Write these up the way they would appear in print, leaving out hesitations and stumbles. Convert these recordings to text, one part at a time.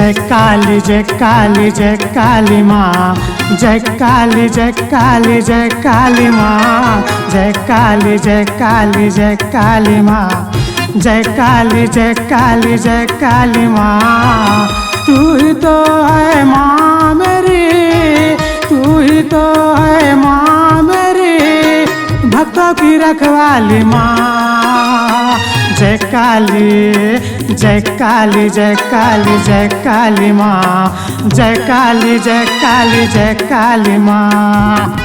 जय काली जय काली जय काली माँ, जय काली जय काली जय काली माँ, जय काली जय काली जय काली माँ, जय काली जय काली जय काली माँ। तू ही तो है माँ मेरी, तू ही तो है माँ मेरी, भक्तों की रखवाली माँ। जय काली जय काली जय काली जय काली माँ, जय काली जय काली जय काली माँ।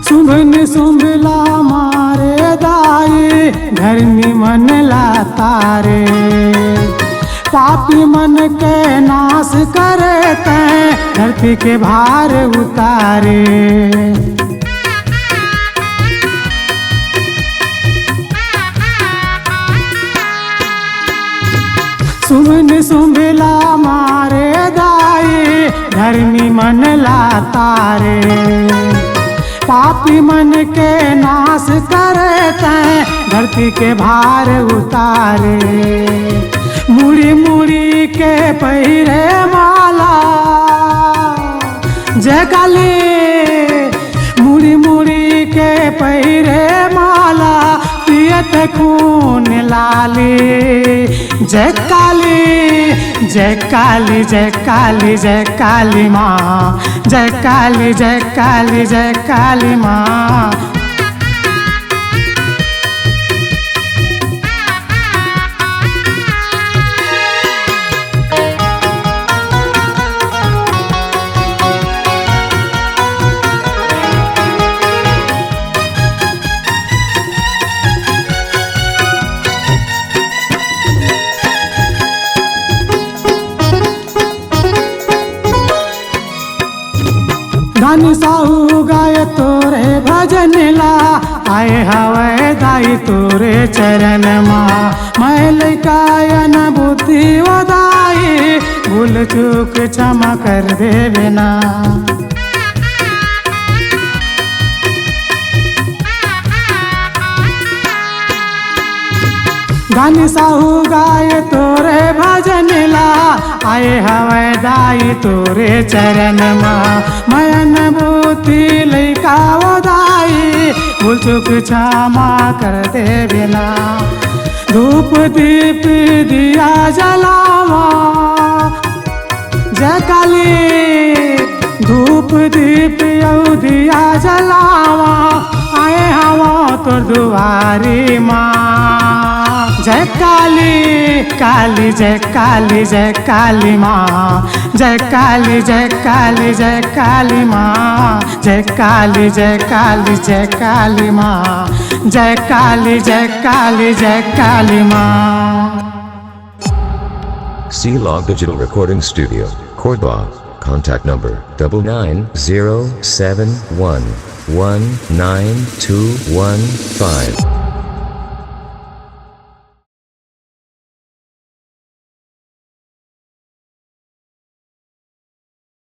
सुमन सुमला मारे दाई, घर निमन ला तारे, पापी मन के नाश करे तैं, धरती के भार उतारे। सुमन सुमला मारे दाई, धर्मी मन ला तारे, पापी मन के नाश करे तैं, धरती के भार उतारे। मुड़ी मुड़ी के पहिरे माला, जय काली। मुड़ी मुड़ी के पहिरे माला, पियत खून लाली। जय काली जय काली जय काली जय काली माँ, जय काली जय काली जय काली माँ। धन साहू गाय तोरे भजन ला, आए हवे दाई तोरे चरण माँ। मैं लैकायन बुद्धि वदाई, भूल चूक क्षमा कर देवे ना। धन साहू गाय तोरे भजन ला, आए हवे दाई तोरे चरण माँ। मयन बूती लैका दाई, भूल चूक क्षमा कर दे बिना। धूप दीप दिया जलावा, जय काली। धूप दीप यौ दिया जलावा, आए हवा तो दुआरी माँ। जय काली काली जय काली जय काली माँ, जय काली जय काली जय काली माँ, जय काली जय काली जय काली माँ, जय काली जय काली जय काली माँ। C-Log Digital Recording Studio, Cordoba. Contact number 9907119215.